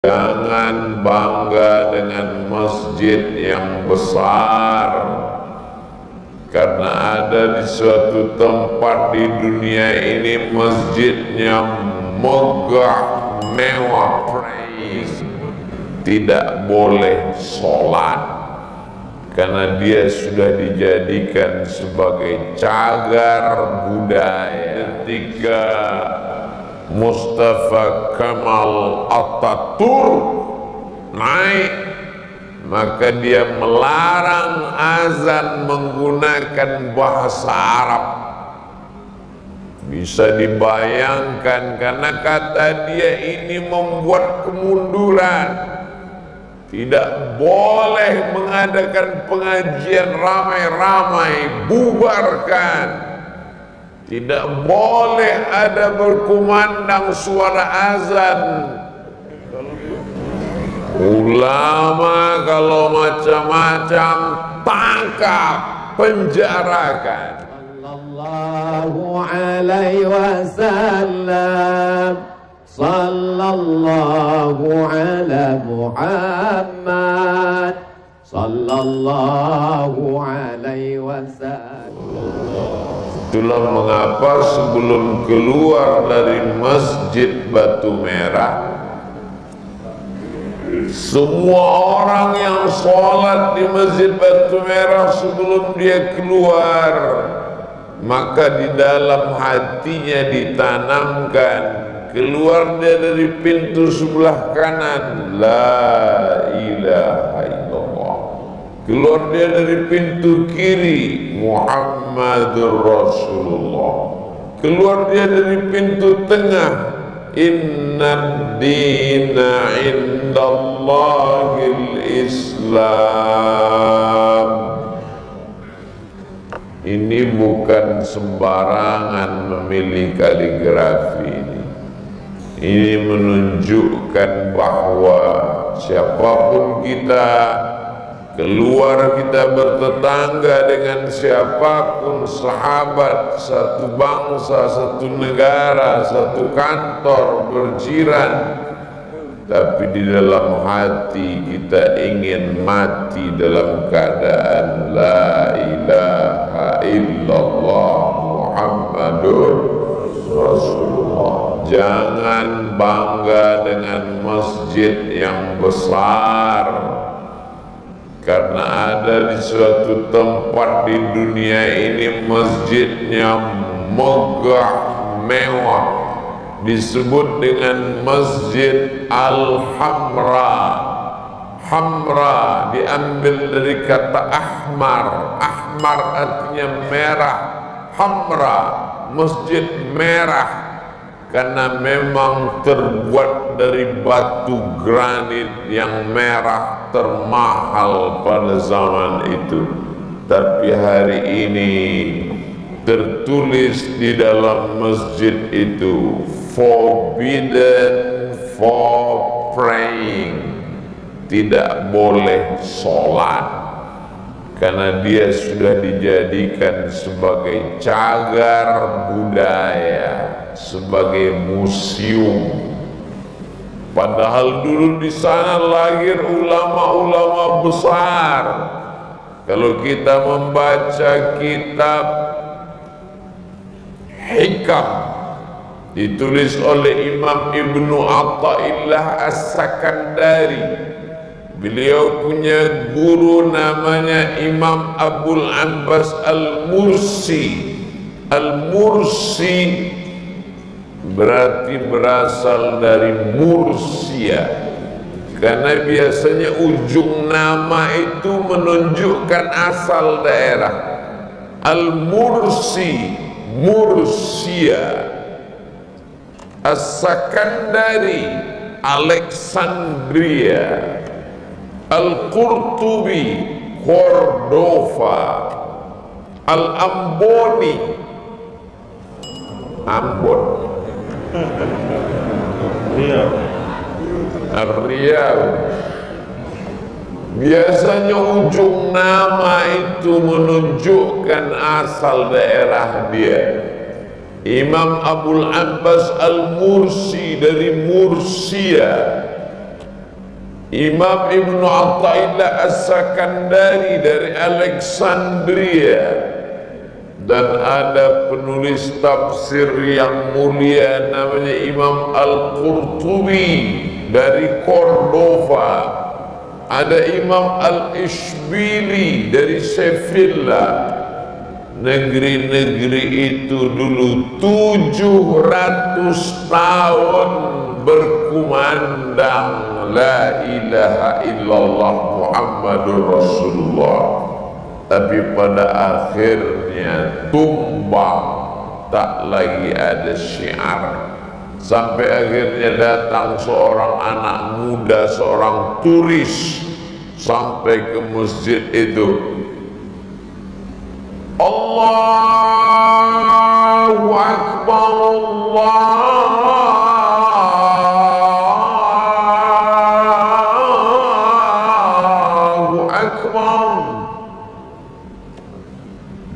Jangan bangga dengan masjid yang besar, karena ada di suatu tempat di dunia ini masjidnya megah, mewah, praise, tidak boleh sholat karena dia sudah dijadikan sebagai cagar budaya. Ketika Mustafa Kemal Atatürk naik, maka dia melarang azan menggunakan bahasa Arab. Bisa dibayangkan, karena kata dia ini membuat kemunduran. Tidak boleh mengadakan pengajian ramai-ramai, bubarkan. Tidak boleh ada berkumandang suara azan. Ulama kalau macam-macam tangkap, penjarakan. Sallallahu alaihi wasallam, sallallahu ala Muhammad, sallallahu alaihi wasallam. Itulah mengapa sebelum keluar dari Masjid Batu Merah, semua orang yang sholat di Masjid Batu Merah sebelum dia keluar, maka di dalam hatinya ditanamkan, keluar dia dari pintu sebelah kanan, la ilaha illallah. Keluar dia dari pintu kiri, Muhammadur Rasulullah. Keluar dia dari pintu tengah, inna dina indallahil Islam. Ini bukan sembarangan memilih kaligrafi ini. Ini menunjukkan bahwa siapapun kita, keluar kita bertetangga dengan siapapun, sahabat, satu bangsa, satu negara, satu kantor, berjiran, tapi di dalam hati kita ingin mati dalam keadaan la ilaha illallah Muhammadur Rasulullah. Jangan bangga dengan masjid yang besar, karena ada di suatu tempat di dunia ini masjidnya megah, mewah, disebut dengan Masjid Al-Hamra. Hamra diambil dari kata ahmar. Ahmar artinya merah. Hamra, masjid merah, karena memang terbuat dari batu granit yang merah termahal pada zaman itu. Tapi hari ini tertulis di dalam masjid itu, forbidden for praying, tidak boleh sholat, karena dia sudah dijadikan sebagai cagar budaya, sebagai museum. Padahal dulu di sana lahir ulama-ulama besar. Kalau kita membaca kitab Hikam ditulis oleh Imam Ibnu Athaillah As-Sakandari, beliau punya guru namanya Imam Abul Abbas Al-Mursi. Al-Mursi berarti berasal dari Mursia, karena biasanya ujung nama itu menunjukkan asal daerah. Al-Mursi, Mursia. As-Sakandari, Alexandria. Al-Qurtubi, Cordova. Al-Amboni, Ambon. Riau. Biasanya ujung nama itu menunjukkan asal daerah dia. Imam Abul Abbas Al-Mursi dari Mursia. Imam Ibnu Athaillah As-Sakandari dari Alexandria, dan ada penulis tafsir yang mulia namanya Imam Al-Qurtubi dari Cordova, ada Imam Al-Ishbili dari Sevilla. Negeri-negeri itu dulu 700 tahun berkumandang la ilaha illallah Muhammadur Rasulullah, tapi pada akhirnya tumbang, tak lagi ada syiar. Sampai akhirnya datang seorang anak muda, seorang turis sampai ke masjid itu. Allahu Akbar, Allahu Akbar.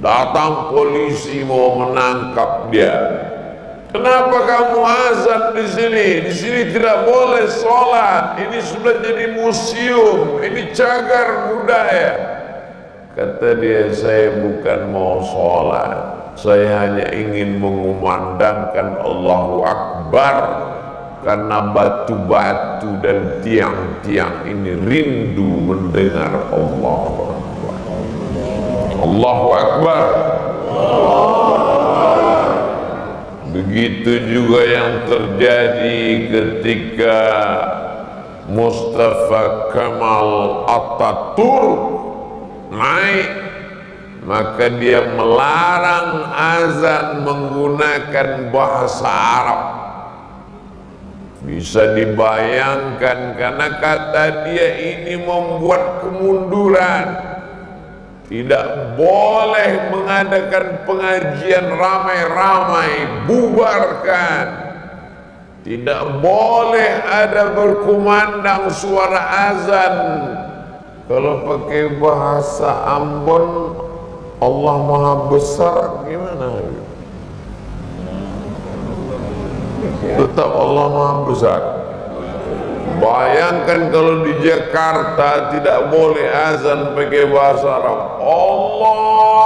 Datang polisi mau menangkap dia. Kenapa kamu azan di sini? Di sini tidak boleh sholat. Ini sudah jadi museum. Ini cagar budaya. Kata dia, saya bukan mau sholat, saya hanya ingin mengumandangkan Allahu Akbar, karena batu-batu dan tiang-tiang ini rindu mendengar Allahu Akbar. Allahu Akbar. Begitu juga yang terjadi ketika Mustafa Kemal Atatürk naik, maka dia melarang azan menggunakan bahasa Arab. Bisa dibayangkan, karena kata dia ini membuat kemunduran. Tidak boleh mengadakan pengajian ramai-ramai, bubarkan. Tidak boleh ada berkumandang suara azan. Kalau pakai bahasa Ambon, Allah Maha Besar, gimana? Tetap Allah Maha Besar. Bayangkan kalau di Jakarta tidak boleh azan pakai bahasa Arab. Allah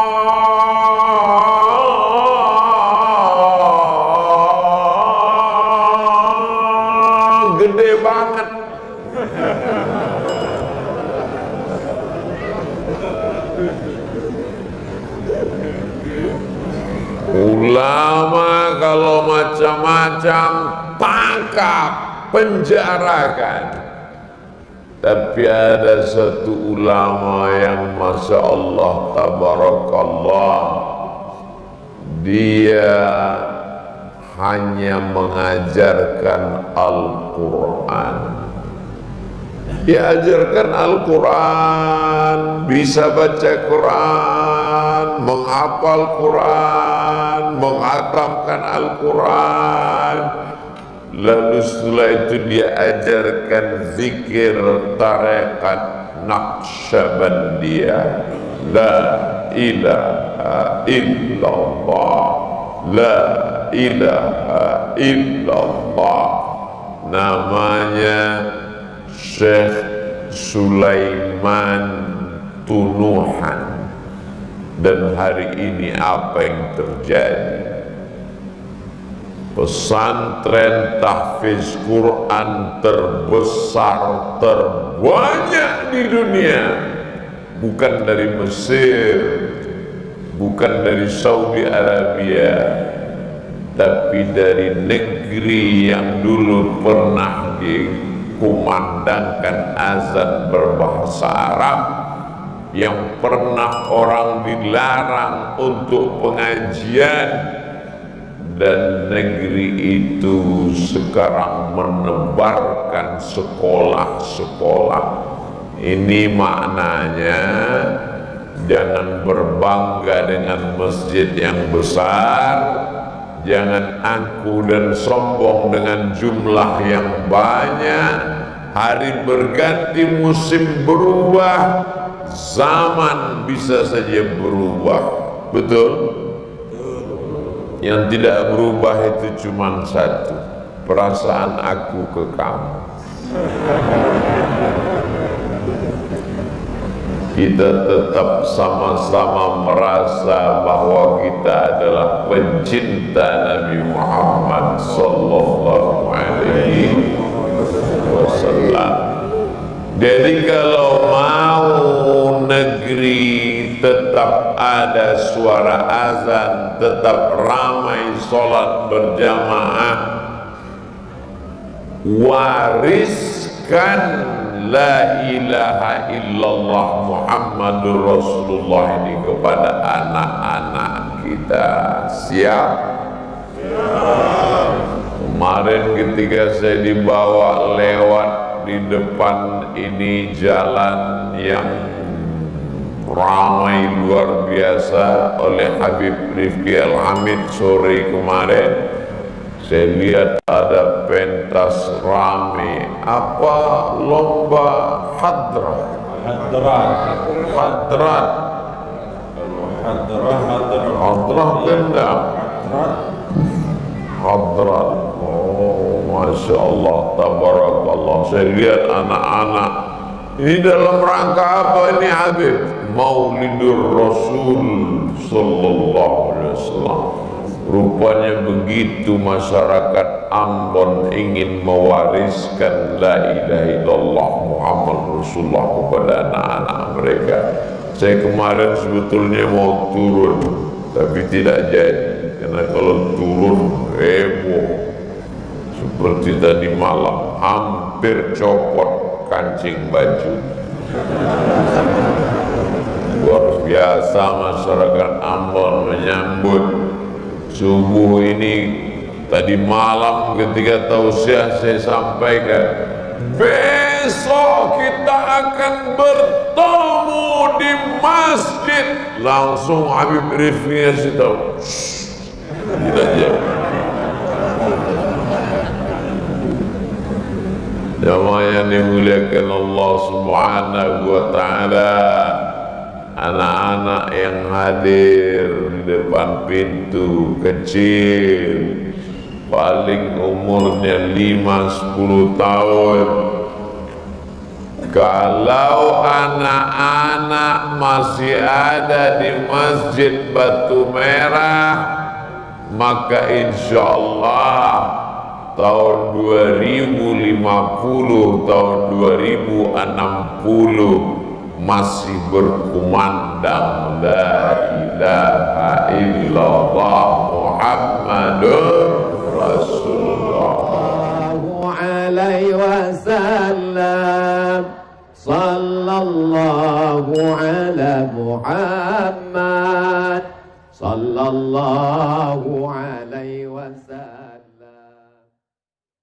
gede banget. Ulama kalau macam-macam tangkap, penjarakan. Tapi ada satu ulama yang Masya Allah tabarakallah, dia hanya mengajarkan Al-Quran. Dia ajarkan Al-Quran, bisa baca Quran, menghafal Quran, menghatamkan Al-Quran. Lalu setelah itu dia ajarkan zikir tarekat Naqsyabandiyah, la ilaha illallah, la ilaha illallah. Namanya Syekh Sulaiman Tunuhan. Dan hari ini apa yang terjadi? Pesantren tahfiz Quran terbesar, terbanyak di dunia, bukan dari Mesir, bukan dari Saudi Arabia, tapi dari negeri yang dulu pernah dikumandangkan azan berbahasa Arab, yang pernah orang dilarang untuk pengajian. Dan negeri itu sekarang menebarkan sekolah-sekolah. Ini maknanya jangan berbangga dengan masjid yang besar, jangan angku dan sombong dengan jumlah yang banyak. Hari berganti, musim berubah, zaman bisa saja berubah. Betul? Yang tidak berubah itu cuma satu, perasaan aku ke kamu. kita tetap sama-sama merasa bahwa kita adalah pencinta Nabi Muhammad sallallahu alaihi wasallam. Jadi kalau mau negeri tetap ada suara azan, tetap ramai sholat berjamaah, wariskan la ilaha illallah Muhammadur Rasulullah ini kepada anak-anak kita. Siap? Kemarin ketika saya dibawa lewat di depan ini jalan yang ramai luar biasa oleh Habib Rifki Al-Hamid sore kemarin, saya lihat ada pentas rame. Apa? Lomba hadrat. Kendang. Hadrat. Oh, masya Allah, tabarakallah. Saya lihat anak-anak. Ini dalam rangka apa ini Habib? Maulidur Rasul sallallahu alaihi wasallam. Rupanya begitu masyarakat Ambon ingin mewariskan la ilaha illallah Muhammad Rasulullah kepada anak-anak mereka. Saya kemarin sebetulnya mau turun, tapi tidak jadi, karena kalau turun heboh seperti tadi malam, hampir copot kancing baju. Luar biasa masyarakat Ambon menyambut subuh ini. Tadi malam ketika tausiah saya sampaikan, besok kita akan bertemu di masjid. Langsung Habib Rifki ngasih tahu, tidak jadi. Jamaah yang dimuliakan Allah Subhanahu wa ta'ala, anak-anak yang hadir di depan pintu kecil, paling umurnya 5-10 tahun. Kalau anak-anak masih ada di Masjid Batu Merah, maka insya Allah tahun 2050, tahun 2060 masih berkumandang la ilaha illallah Muhammadur Rasulullah alaihi wasallam. Sallallahu ala Muhammad sallallahu